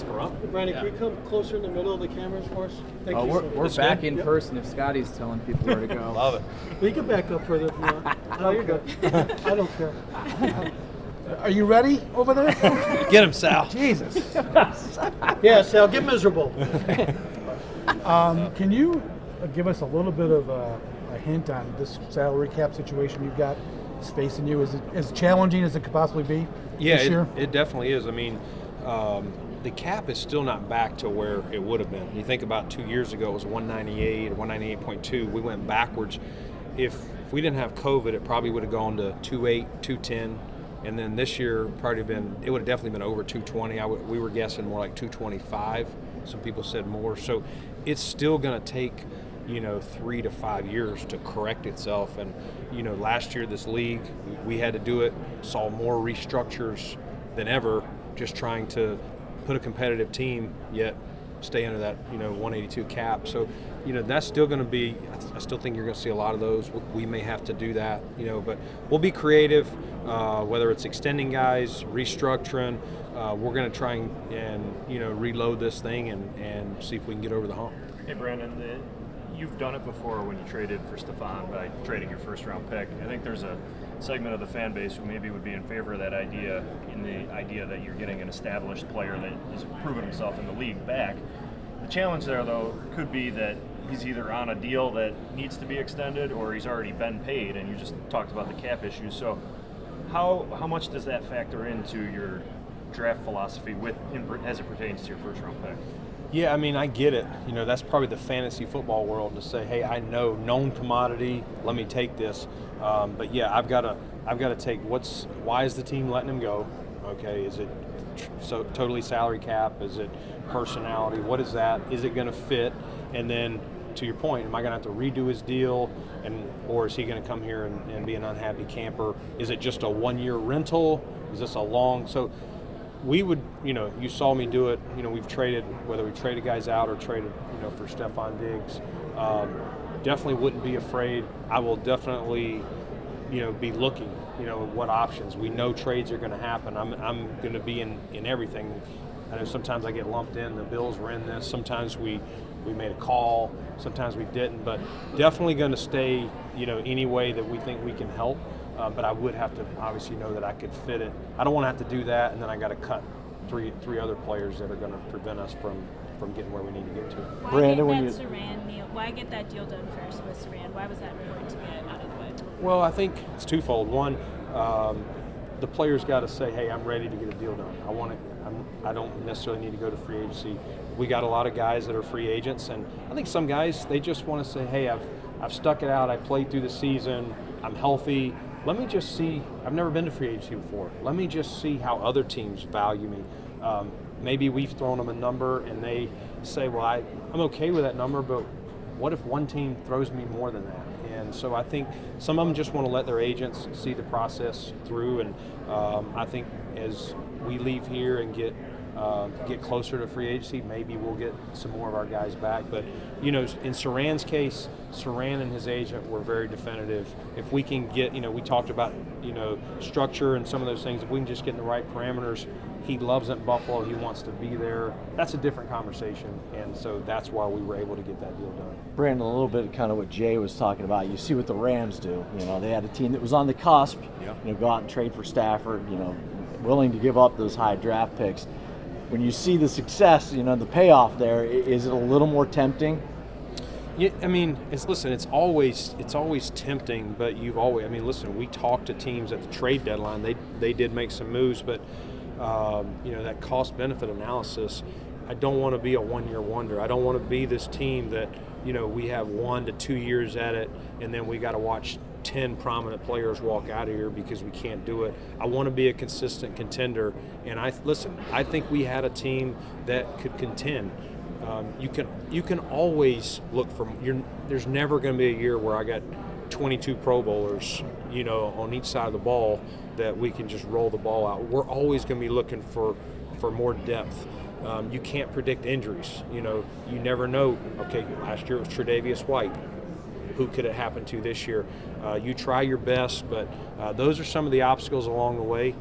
scrum. Brandon, can you come closer in the middle of the cameras for us? Thank you. We're back in person if Scotty's telling people where to go. Love it. We can back up further if you want. No, you're good. I don't care. Are you ready over there? Get him, Sal. Jesus. Yeah, Sal, get miserable. Can you give us a little bit of a hint on this salary cap situation you've got facing you? Is it as challenging as it could possibly be this year? It definitely is. I mean, the cap is still not back to where it would have been. You think about 2 years ago, it was 198 or 198.2. We went backwards. If we didn't have COVID, it probably would have gone to 2.8, 210. And then this year, it would have definitely been over 220. We were guessing more like 225. Some people said more. So it's still going to take, 3 to 5 years to correct itself. And, last year, this league, we had to do it, saw more restructures than ever, just trying to put a competitive team, yet stay under that, 182 cap. So, that's still going to be, I still think you're going to see a lot of those. We may have to do that, but we'll be creative, whether it's extending guys, restructuring. We're going to try and reload this thing and see if we can get over the hump. Hey, Brandon, you've done it before when you traded for Stephon by trading your first-round pick. I think there's a segment of the fan base who maybe would be in favor of that idea, in the idea that you're getting an established player that has proven himself in the league back. The challenge there, though, could be that he's either on a deal that needs to be extended or he's already been paid, and you just talked about the cap issues. So how much does that factor into your draft philosophy as it pertains to your first-round pick? Yeah, I mean, I get it. That's probably the fantasy football world to say, hey, I know known commodity, let me take this. But yeah, I've got to take why is the team letting him go? Okay, is it so totally salary cap? Is it personality? What is that? Is it going to fit? And then to your point, am I going to have to redo his deal, or is he going to come here and be an unhappy camper? Is it just a 1-year rental? Is this a long? So we would, you saw me do it. We've traded, whether we traded guys out or traded, for Stephon Diggs. Definitely wouldn't be afraid. I will definitely, be looking, what options. We know trades are going to happen. I'm going to be in everything. I know sometimes I get lumped in. The Bills were in this. Sometimes we made a call. Sometimes we didn't. But definitely going to stay, any way that we think we can help. But I would have to obviously know that I could fit it. I don't want to have to do that, and then I got to cut three other players that are going to prevent us from getting where we need to get to. Why get that deal done first with Saran? Why was that important to get out of the way? Well, I think it's twofold. One, the players got to say, hey, I'm ready to get a deal done. I don't necessarily need to go to free agency. We got a lot of guys that are free agents, and I think some guys, they just want to say, hey, I've stuck it out. I played through the season. I'm healthy. Let me just see. I've never been to free agency before. Let me just see how other teams value me. Maybe we've thrown them a number and they say, well, I'm okay with that number, but what if one team throws me more than that? And so I think some of them just want to let their agents see the process through. And I think as we leave here and get closer to free agency, maybe we'll get some more of our guys back. But, in Saran's case, Saran and his agent were very definitive. If we can get, we talked about, structure and some of those things. If we can just get in the right parameters, he loves it in Buffalo. He wants to be there. That's a different conversation. And so that's why we were able to get that deal done. Brandon, a little bit kind of what Jay was talking about. You see what the Rams do. They had a team that was on the cusp, go out and trade for Stafford, willing to give up those high draft picks. When you see the success, the payoff there, is it a little more tempting? Yeah, I mean, it's always tempting, but we talked to teams at the trade deadline. They did make some moves, but that cost benefit analysis, I don't want to be a 1-year wonder. I don't want to be this team that, we have 1 to 2 years at it and then we got to watch 10 prominent players walk out of here because we can't do it. I want to be a consistent contender, and I think we had a team that could contend. You can always look for. There's never going to be a year where I got 22 Pro Bowlers, on each side of the ball that we can just roll the ball out. We're always going to be looking for more depth. You can't predict injuries. You never know. Okay, last year it was Tre'Davious White. Who could it happen to this year? You try your best, but those are some of the obstacles along the way.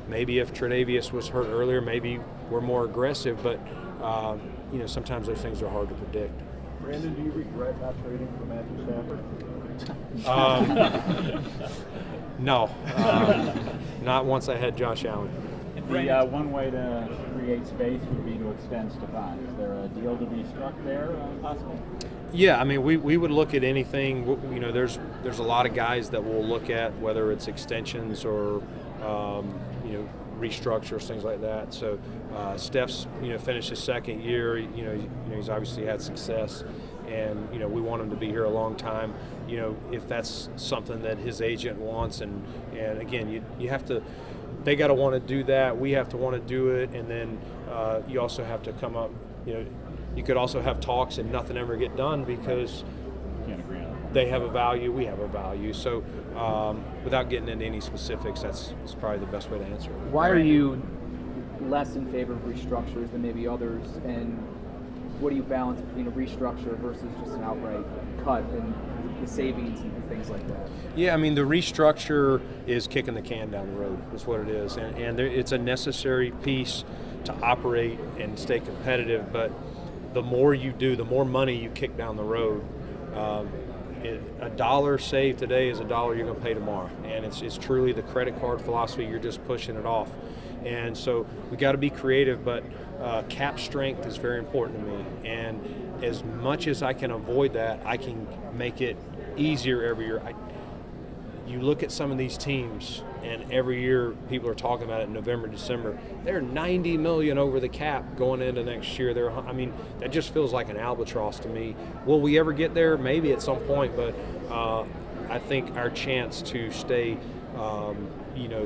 maybe if Tre'Davious was hurt earlier, maybe we're more aggressive, but sometimes those things are hard to predict. Brandon, do you regret not trading for Matthew Stafford? No, not once I had Josh Allen. The one way to create space would be to extend Stephon. Is there a deal to be struck there, possible? Yeah, I mean, we would look at anything. There's a lot of guys that we'll look at, whether it's extensions or restructures, things like that. So Steph's finished his second year. He's obviously had success, and we want him to be here a long time. If that's something that his agent wants, and again, you have to. They got to want to do that. We have to want to do it, and then you also have to come up. You could also have talks and nothing ever get done because they have a value, we have a value. So without getting into any specifics, that's probably the best way to answer it. Why are you less in favor of restructures than maybe others, and what do you balance between a restructure versus just an outright cut and the savings and things like that? Yeah, I mean, the restructure is kicking the can down the road. That's what it is, and it's a necessary piece to operate and stay competitive. But the more you do, the more money you kick down the road. A dollar saved today is a dollar you're going to pay tomorrow, and it's truly the credit card philosophy. You're just pushing it off, and so we got to be creative. But cap strength is very important to me, and as much as I can avoid that, I can make it easier every year. You look at some of these teams, and every year people are talking about it in November, December. They're $90 million over the cap going into next year. That just feels like an albatross to me. Will we ever get there? Maybe at some point, but I think our chance to stay,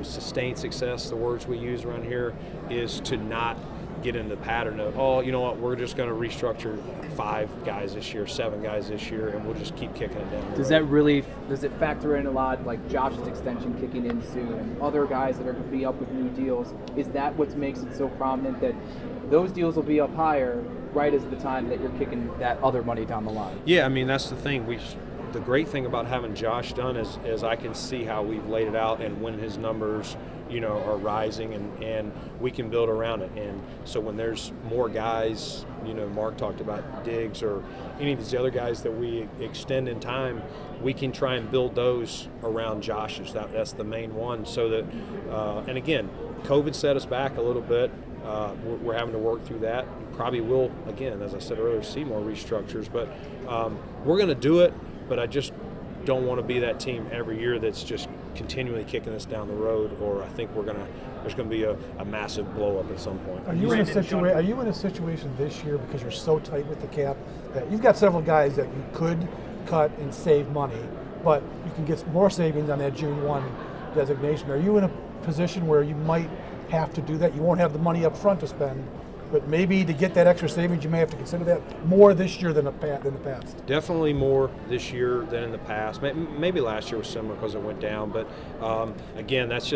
sustain success, the words we use around here, is to not get into the pattern of, we're just going to restructure 5 guys this year, 7 guys this year, and we'll just keep kicking it down. Does it factor in a lot, like Josh's extension kicking in soon and other guys that are going to be up with new deals? Is that what makes it so prominent that those deals will be up higher right as the time that you're kicking that other money down the line? Yeah, I mean, that's the thing. The great thing about having Josh done is I can see how we've laid it out and when his numbers are rising, and we can build around it. And so when there's more guys, Mark talked about Diggs or any of these other guys that we extend in time, we can try and build those around Josh's. That's the main one. So that, and again, COVID set us back a little bit. We're having to work through that. Probably will, again, as I said earlier, see more restructures. But we're going to do it, but I just don't want to be that team every year that's just continually kicking us down the road, or I think there's going to be a massive blow up at some point. Are you in a situation this year, because you're so tight with the cap, that you've got several guys that you could cut and save money, but you can get more savings on that June 1 designation? Are you in a position where you might have to do that? You won't have the money up front to spend, but maybe to get that extra savings, you may have to consider that more this year than the past. Definitely more this year than in the past. Maybe last year was similar because it went down, but again, that's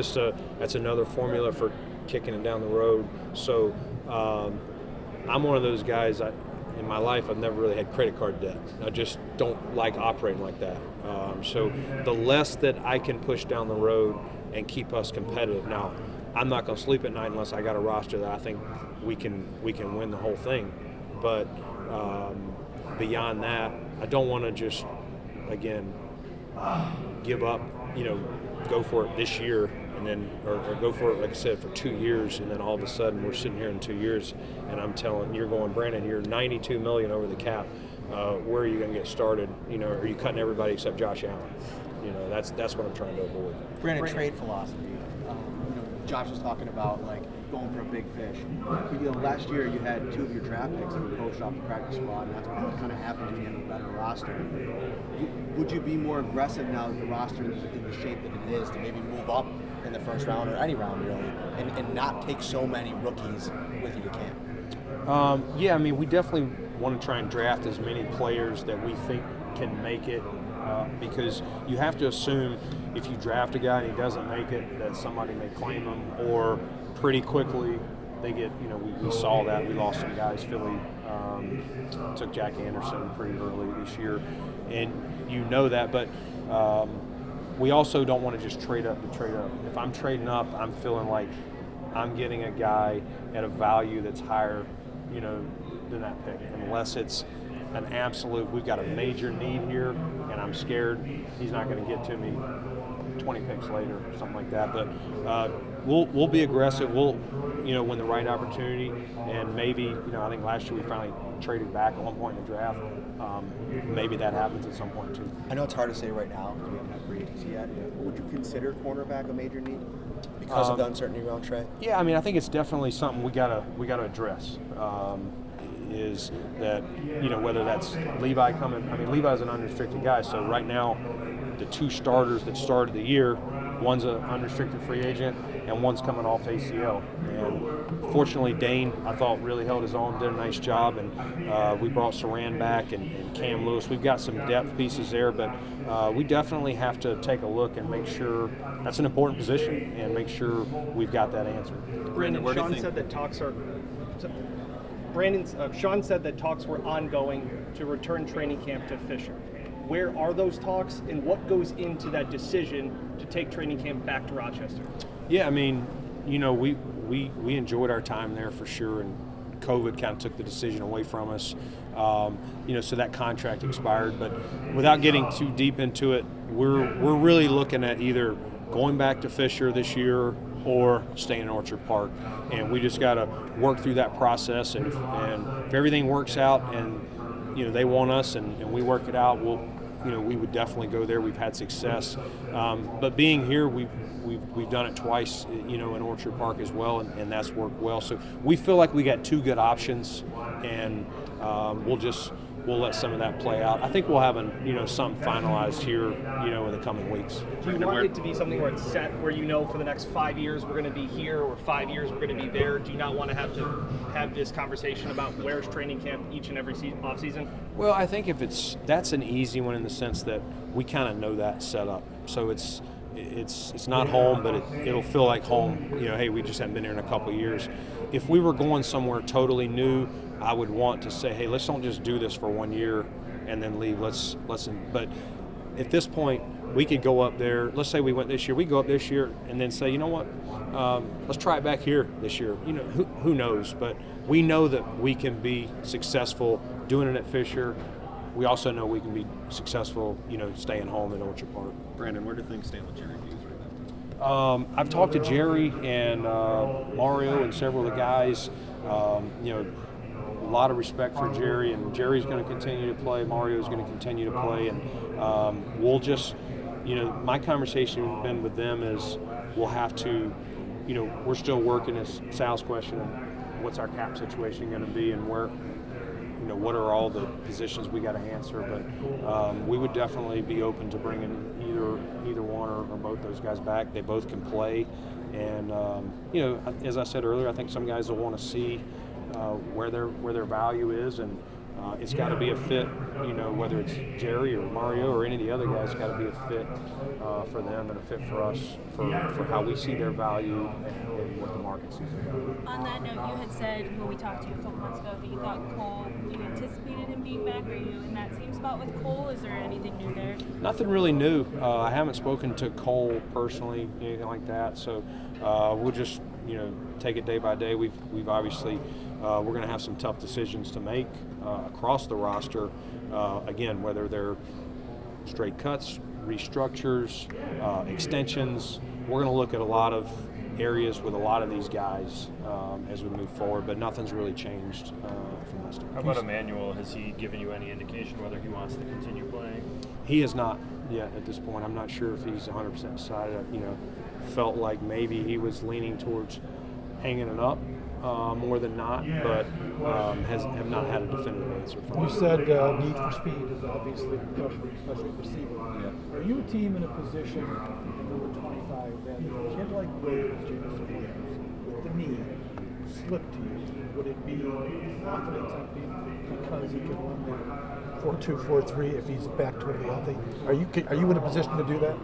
another formula for kicking it down the road. So I'm one of those guys. In my life, I've never really had credit card debt. I just don't like operating like that. So the less that I can push down the road and keep us competitive. Now, I'm not going to sleep at night unless I got a roster that I think we can win the whole thing. But beyond that, I don't want to just, again, give up, go for it this year and then, or go for it, like I said, for 2 years, and then all of a sudden we're sitting here in 2 years and I'm telling you're going, Brandon, you're $92 million over the cap. Where are you going to get started? Are you cutting everybody except Josh Allen? That's what I'm trying to avoid. Brandon, trade philosophy. Josh was talking about going for a big fish. Last year you had 2 of your draft picks that were poached off the practice squad, and that's what kind of happened when you had a better roster. Would you be more aggressive now that the roster is in the shape that it is to maybe move up in the first round or any round really, and not take so many rookies with you to camp? Yeah, I mean, we definitely want to try and draft as many players that we think can make it, because you have to assume if you draft a guy and he doesn't make it, that somebody may claim him, or pretty quickly they get, we saw that. We lost some guys. Philly took Jack Anderson pretty early this year, and that, but we also don't want to just trade up to trade up. If I'm trading up, I'm feeling like I'm getting a guy at a value that's higher, than that pick, unless it's an absolute, we've got a major need here, and I'm scared he's not going to get to me 20 picks later, something like that. But we'll be aggressive. We'll, when the right opportunity, and maybe, I think last year we finally traded back at one point in the draft. Maybe that happens at some point too. I know it's hard to say right now because we haven't had free agency yet. Would you consider cornerback a major need because of the uncertainty around Trey? Yeah, I mean, I think it's definitely something we gotta address. Is that whether that's Levi coming? I mean, Levi's an unrestricted guy, so right now the two starters that started the year, one's an unrestricted free agent and one's coming off ACL. And fortunately, Dane, I thought, really held his own, did a nice job, and we brought Saran back and Cam Lewis. We've got some depth pieces there, but we definitely have to take a look and make sure that's an important position and make sure we've got that answer. Brandon, Sean said that Sean said that talks were ongoing to return training camp to Fisher. Where are those talks, and what goes into that decision to take training camp back to Rochester? Yeah, I mean, we enjoyed our time there for sure, and COVID kind of took the decision away from us. So that contract expired, but without getting too deep into it, we're really looking at either going back to Fisher this year or staying in Orchard Park, and we just got to work through that process. And if everything works out, and they want us, and we work it out, we would definitely go there. We've had success, but being here, we've done it twice, in Orchard Park as well, and that's worked well. So we feel like we got two good options, and we'll let some of that play out. I think we'll have something finalized here, in the coming weeks. Do you want it to be something where it's set, where for the next 5 years we're going to be here, or 5 years we're going to be there? Do you not want to have this conversation about where's training camp each and every off season? Well, I think that's an easy one in the sense that we kind of know that setup. So it's not home, but it'll feel like home. Hey, we just haven't been here in a couple of years. If we were going somewhere totally new, I would want to say, hey, let's don't just do this for 1 year and then leave. But at this point, we could go up there. Let's say we went this year. We go up this year and then say, you know what? Let's try it back here this year. Who knows? But we know that we can be successful doing it at Fisher. We also know we can be successful, staying home at Orchard Park. Brandon, where do things stand with Jerry Hughes right now? I've talked to Jerry and Mario and several of the guys. A lot of respect for Jerry, and Jerry's going to continue to play. Mario's going to continue to play, and we'll just, my conversation has been with them is we'll have to, we're still working, as Sal's question, what's our cap situation going to be, and where, what are all the positions we got to answer. But we would definitely be open to bringing either one or both those guys back. They both can play, and as I said earlier, I think some guys will want to see where their value is, and it's got to be a fit. Whether it's Jerry or Mario or any of the other guys, it's got to be a fit for them and a fit for us for how we see their value and what the market sees their value. On that note, you had said when we talked to you a couple months ago that you thought Cole, you anticipated him being back. Are you in that same spot with Cole? Is there anything new there? Nothing really new. I haven't spoken to Cole personally, anything like that. So we'll just take it day by day. We've obviously we're going to have some tough decisions to make across the roster. Again, whether they're straight cuts, restructures, extensions. We're going to look at a lot of areas with a lot of these guys as we move forward, but nothing's really changed from last time. How about Emmanuel? Has he given you any indication whether he wants to continue playing? He has not yet at this point. I'm not sure if he's 100% decided. Felt like maybe he was leaning towards hanging it up more than not, but have not had a definitive answer from him. You said need for speed is obviously preferred, especially receiving. Yeah. Are you a team in a position in number 25 that if a kid like James Williams with the knee slipped to you, would it be awfully tempting because he could run that 4.2, 4.3 if he's back totally healthy? Are you in a position to do that?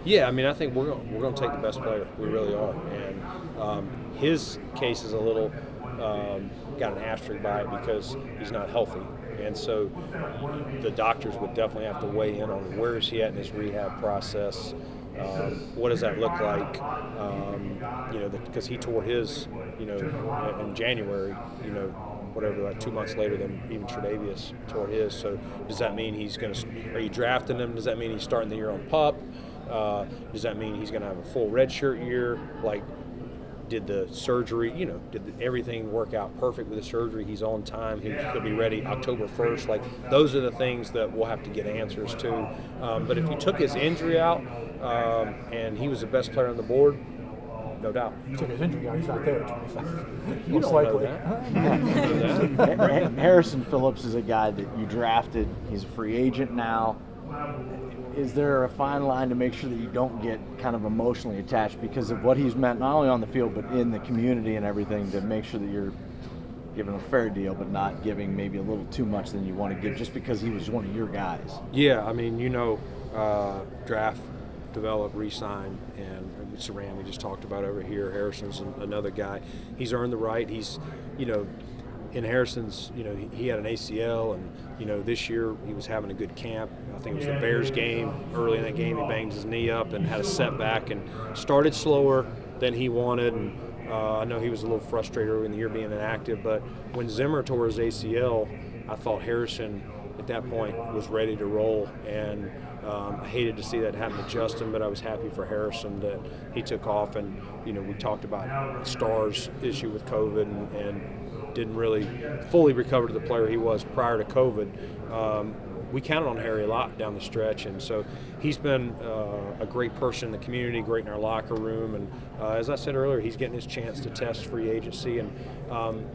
Yeah, I mean, I think we're going to take the best player. We really are, and his case is a little got an asterisk by it because he's not healthy, and so the doctors would definitely have to weigh in on where is he at in his rehab process. What does that look like? Because he tore his, in January, whatever, like 2 months later than even Tre'Davious tore his. So does that mean he's going to? Are you drafting him? Does that mean he's starting the year on PUP? Does that mean he's going to have a full redshirt year? Like, did the surgery, did everything work out perfect with the surgery? He's on time. He'll be ready October 1st. Like, those are the things that we'll have to get answers to. But if you took his injury out and he was the best player on the board, no doubt. He took his injury out. He's not there at 25. You don't know that. Harrison Phillips is a guy that you drafted. He's a free agent now. Is there a fine line to make sure that you don't get kind of emotionally attached because of what he's meant, not only on the field, but in the community and everything, to make sure that you're giving a fair deal, but not giving maybe a little too much than you want to give just because he was one of your guys? Yeah, I mean, draft, develop, re-sign, and Saran we just talked about over here. Harrison's another guy. He's earned the right. He's, in Harrison's, he had an ACL, and this year he was having a good camp. I think it was the Bears game. Early in that game, he banged his knee up and had a setback and started slower than he wanted. And I know he was a little frustrated early in the year being inactive, but when Zimmer tore his ACL, I thought Harrison at that point was ready to roll, and I hated to see that happen to Justin, but I was happy for Harrison that he took off. And we talked about Starr's issue with COVID and didn't really fully recover to the player he was prior to COVID. We counted on Harry a lot down the stretch, and so he's been a great person in the community, great in our locker room, and as I said earlier, he's getting his chance to test free agency. And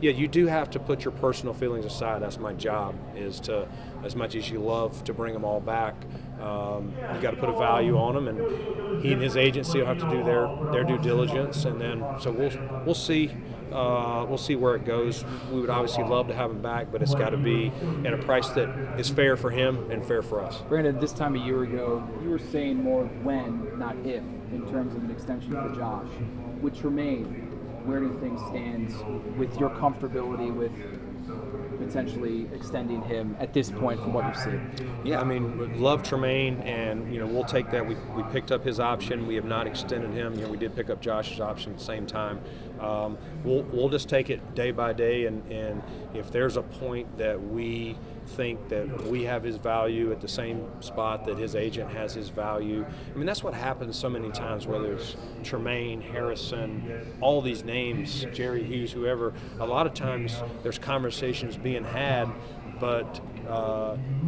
you do have to put your personal feelings aside. That's my job, is to, as much as you love to bring them all back, you got to put a value on them, and he and his agency will have to do their due diligence, and then so we'll see. We'll see where it goes. We would obviously love to have him back, but it's got to be at a price that is fair for him and fair for us. Brandon, this time a year ago, you were saying more when, not if, in terms of an extension for Josh. With Tremaine, where do things stand with your comfortability with potentially extending him at this point from what you've seen? Yeah, I mean, love Tremaine, and we'll take that. We picked up his option. We have not extended him. We did pick up Josh's option at the same time. We'll just take it day by day, and if there's a point that we think that we have his value at the same spot that his agent has his value. I mean, that's what happens so many times, whether it's Tremaine, Harrison, all these names, Jerry Hughes, whoever. A lot of times there's conversations being had, but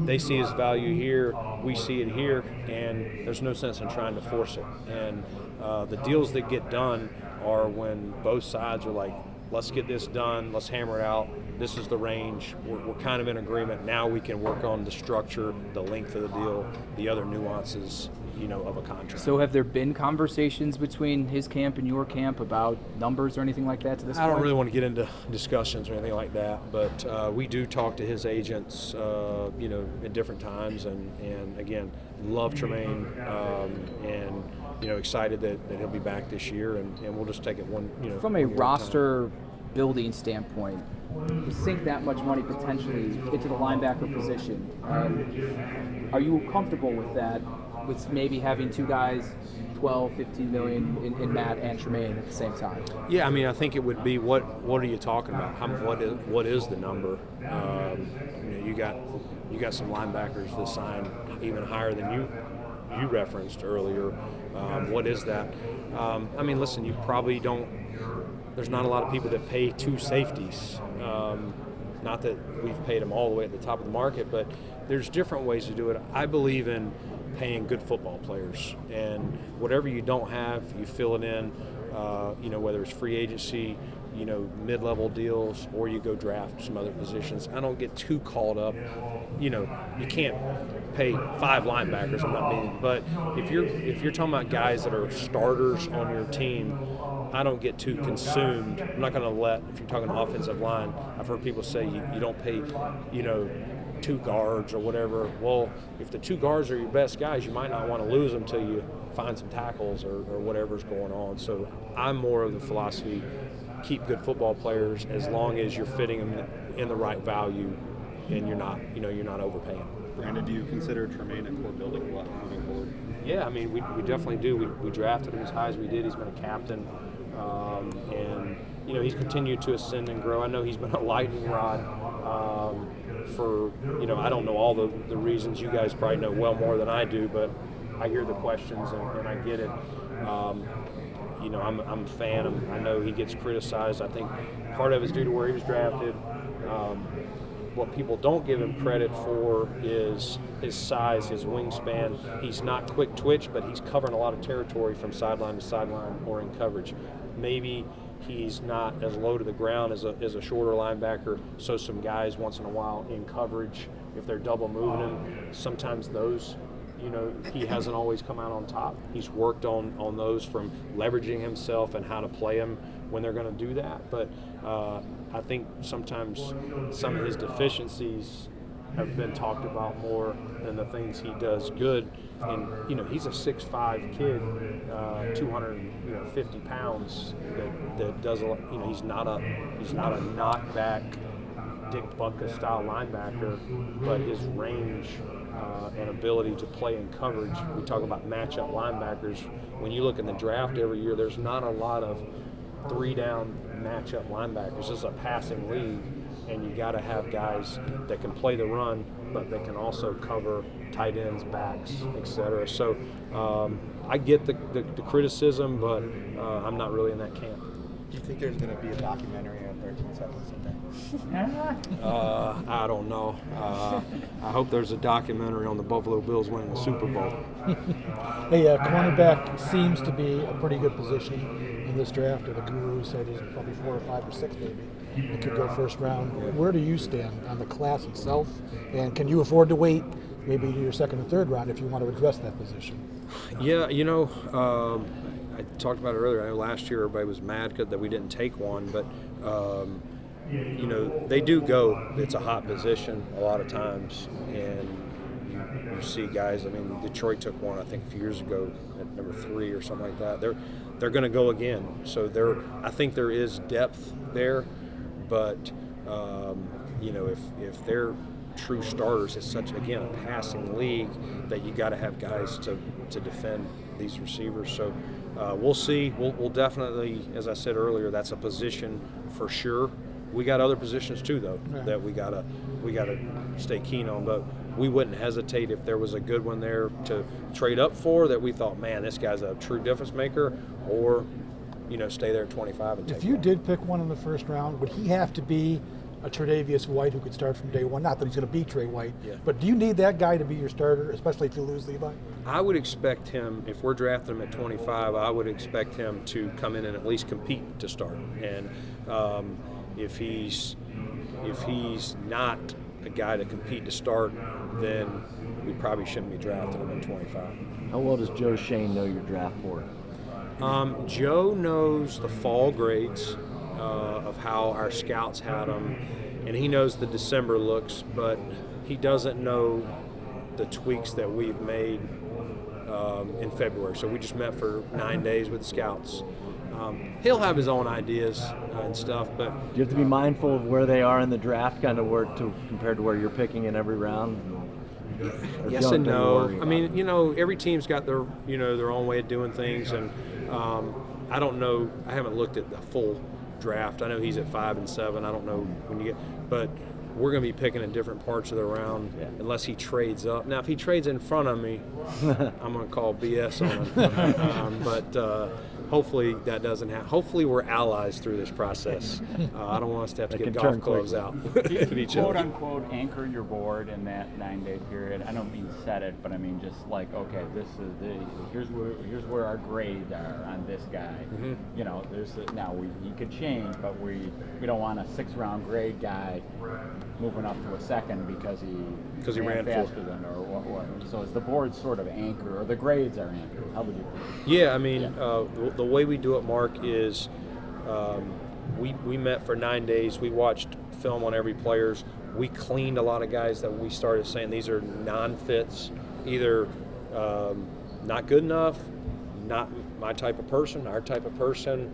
they see his value here, we see it here, and there's no sense in trying to force it. And the deals that get done are when both sides are like, let's get this done, let's hammer it out, this is the range, we're kind of in agreement. Now we can work on the structure, the length of the deal, the other nuances, of a contract. So have there been conversations between his camp and your camp about numbers or anything like that to this point? I don't really want to get into discussions or anything like that, but we do talk to his agents, at different times, and again, love Tremaine, and excited that he'll be back this year, and we'll just take it one. From a roster building standpoint, you sink that much money potentially into the linebacker position. Are you comfortable with that? With maybe having two guys, 12, 15 million in Matt and Tremaine at the same time? Yeah, I mean, I think it would be what are you talking about? What is the number? You got some linebackers that signed even higher than you referenced earlier. What is that? I mean, listen, you probably don't. There's not a lot of people that pay two safeties. Not that we've paid them all the way at the top of the market, but there's different ways to do it. I believe in paying good football players, and whatever you don't have, you fill it in. Whether it's free agency, mid-level deals, or you go draft some other positions. I don't get too caught up. You can't pay 5 linebackers. I'm not meaning, but if you're talking about guys that are starters on your team, I don't get too consumed. I'm not going to if you're talking offensive line, I've heard people say you don't pay, 2 guards or whatever. Well, if the 2 guards are your best guys, you might not want to lose them until you find some tackles or whatever's going on. So I'm more of the philosophy, keep good football players as long as you're fitting them in the right value and you're not overpaying. Brandon, do you consider Tremaine a core building block moving forward? Yeah, I mean, we definitely do. We drafted him as high as we did. He's been a captain, and he's continued to ascend and grow. I know he's been a lightning rod for I don't know all the reasons. You guys probably know well more than I do, but I hear the questions and I get it. I'm a fan. I know he gets criticized. I think part of it is due to where he was drafted. What people don't give him credit for is his size, his wingspan. He's not quick twitch, but he's covering a lot of territory from sideline to sideline or in coverage. Maybe he's not as low to the ground as a shorter linebacker, so some guys once in a while in coverage, if they're double moving him, sometimes those, he hasn't always come out on top. He's worked on those, from leveraging himself and how to play him when they're going to do that. But I think sometimes some of his deficiencies have been talked about more than the things he does good. And he's a 6'5" kid, 250 pounds that does a lot. He's not a knockback Dick Butkus style linebacker, but his range and ability to play in coverage. We talk about matchup linebackers. When you look in the draft every year, there's not a lot of 3-down matchup linebackers. This is a passing league, and you got to have guys that can play the run, but they can also cover tight ends, backs, etc. So I get the criticism, but I'm not really in that camp. Do you think there's going to be a documentary on 13 Seconds someday? I don't know. I hope there's a documentary on the Buffalo Bills winning the Super Bowl. Hey, cornerback seems to be a pretty good position in this draft. The guru said he's probably 4 or 5 or 6 maybe. It could go first round. Where do you stand on the class itself? And can you afford to wait maybe to your second or third round if you want to address that position? Yeah, I talked about it earlier. I know last year everybody was mad that we didn't take one, but they do go. It's a hot position a lot of times, and you see guys. I mean, Detroit took one I think a few years ago at number 3 or something like that. They're going to go again. So I think there is depth there, but if they're true starters, it's such a passing league that you got to have guys to defend these receivers. So we'll see. We'll definitely, as I said earlier, that's a position for sure. We got other positions too, though, that we gotta stay keen on. But we wouldn't hesitate if there was a good one there to trade up for that we thought, man, this guy's a true difference maker, or stay there at 25 and take If you one. did pick one in the first round, would he have to be a Tre'Davious White who could start from day one? Not that he's going to be Trey White, but do you need that guy to be your starter, especially if you lose Levi? I would expect him, if we're drafting him at 25, I would expect him to come in and at least compete to start. And if he's not a guy to compete to start, then we probably shouldn't be drafting him at 25. How well does Joe Shane know your draft board? Joe knows the fall grades of how our scouts had them, and he knows the December looks, but he doesn't know the tweaks that we've made in February. So we just met for 9 days with the scouts. He'll have his own ideas and stuff, but Do you have to be mindful of where they are in the draft, kind of compared to where you're picking in every round? Or yes don't and they no. worry I mean, every team's got their their own way of doing things, and I don't know. I haven't looked at the full draft. I know he's at 5 and 7. I don't know when you get, but we're going to be picking in different parts of the round unless he trades up. Now, if he trades in front of me, I'm going to call BS on him. But hopefully that doesn't happen. Hopefully we're allies through this process. I don't want us to have to get golf clubs out at each Quote other. unquote anchor your board in that 9-day period. I don't mean set it, but I mean just like, okay, this is here's where our grades are on this guy. Mm-hmm. Now he could change, but we don't want a 6th-round grade guy moving up to a second because he ran faster than or what. So is the board sort of anchor, or the grades are anchor? How would you? Yeah, I mean, the way we do it, Mark, is we met for 9 days. We watched film on every players. We cleaned a lot of guys that we started saying these are non-fits, either not good enough, not my type of person, our type of person,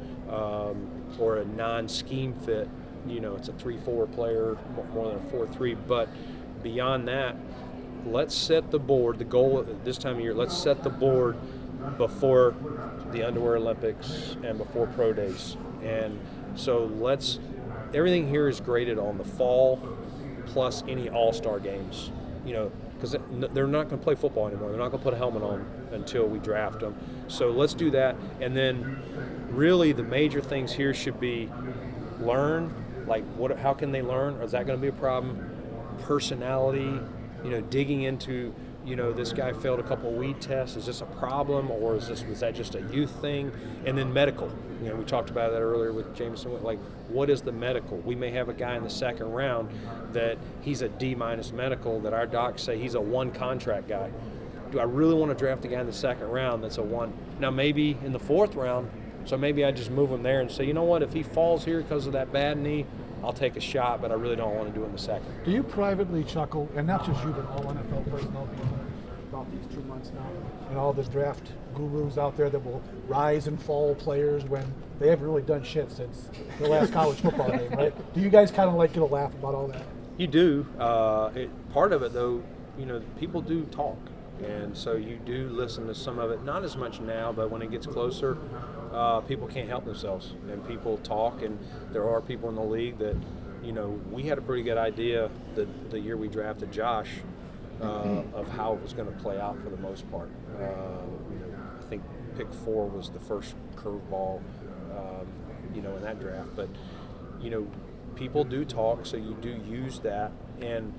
or a non-scheme fit. It's a 3-4 player more than a 4-3. But beyond that, let's set the board. The goal at this time of year, let's set the board before the Underwear Olympics and before pro days. And so everything here is graded on the fall plus any all-star games, because they're not going to play football anymore. They're not going to put a helmet on until we draft them. So let's do that. And then really the major things here should be learn, how can they learn? Is that going to be a problem? Personality, digging into, this guy failed a couple of weed tests. Is this a problem, or was that just a youth thing? And then medical. We talked about that earlier with Jameson. What is the medical? We may have a guy in the second round that he's a D- medical that our docs say he's a 1 contract guy. Do I really want to draft a guy in the second round that's a 1? Now maybe in the 4th round, so maybe I just move him there and say, you know what, if he falls here because of that bad knee, I'll take a shot, but I really don't want to do it in the second. Do you privately chuckle, and not just you, but all NFL personnel people, about these 2 months now, and all the draft gurus out there that will rise and fall players when they haven't really done shit since the last college football game, right? Do you guys kind of get a laugh about all that? You do. Part of it, though, people do talk. And so you do listen to some of it, not as much now, but when it gets closer, people can't help themselves, and people talk, and there are people in the league that, we had a pretty good idea the year we drafted Josh of how it was going to play out for the most part. I think pick 4 was the first curveball, in that draft, but, people do talk, so you do use that, and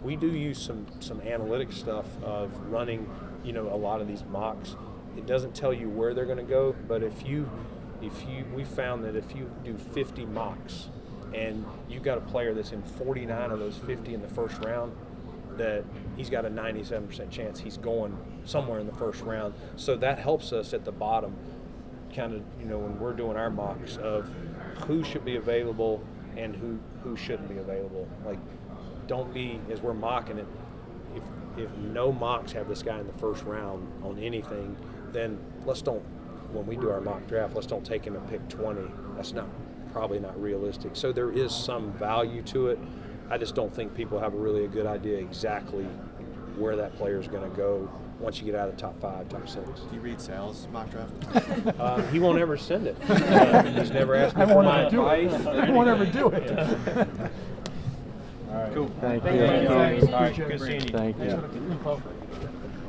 we do use some analytic stuff of running, a lot of these mocks. It doesn't tell you where they're going to go, but we found that if you do 50 mocks and you've got a player that's in 49 of those 50 in the first round, that he's got a 97% chance he's going somewhere in the first round. So that helps us at the bottom, kind of, when we're doing our mocks, of who should be available and who shouldn't be available. Don't be, as we're mocking it, if no mocks have this guy in the first round on anything, then when we do our mock draft, let's don't take him at pick 20. That's probably not realistic. So there is some value to it. I just don't think people have a good idea exactly where that player is going to go once you get out of the top 5, top 6. Do you read Sal's mock draft? He won't ever send it. He's never asked me for my advice. I won't ever do it. All right. Cool. Thank you. All right, good seeing you. Thank you.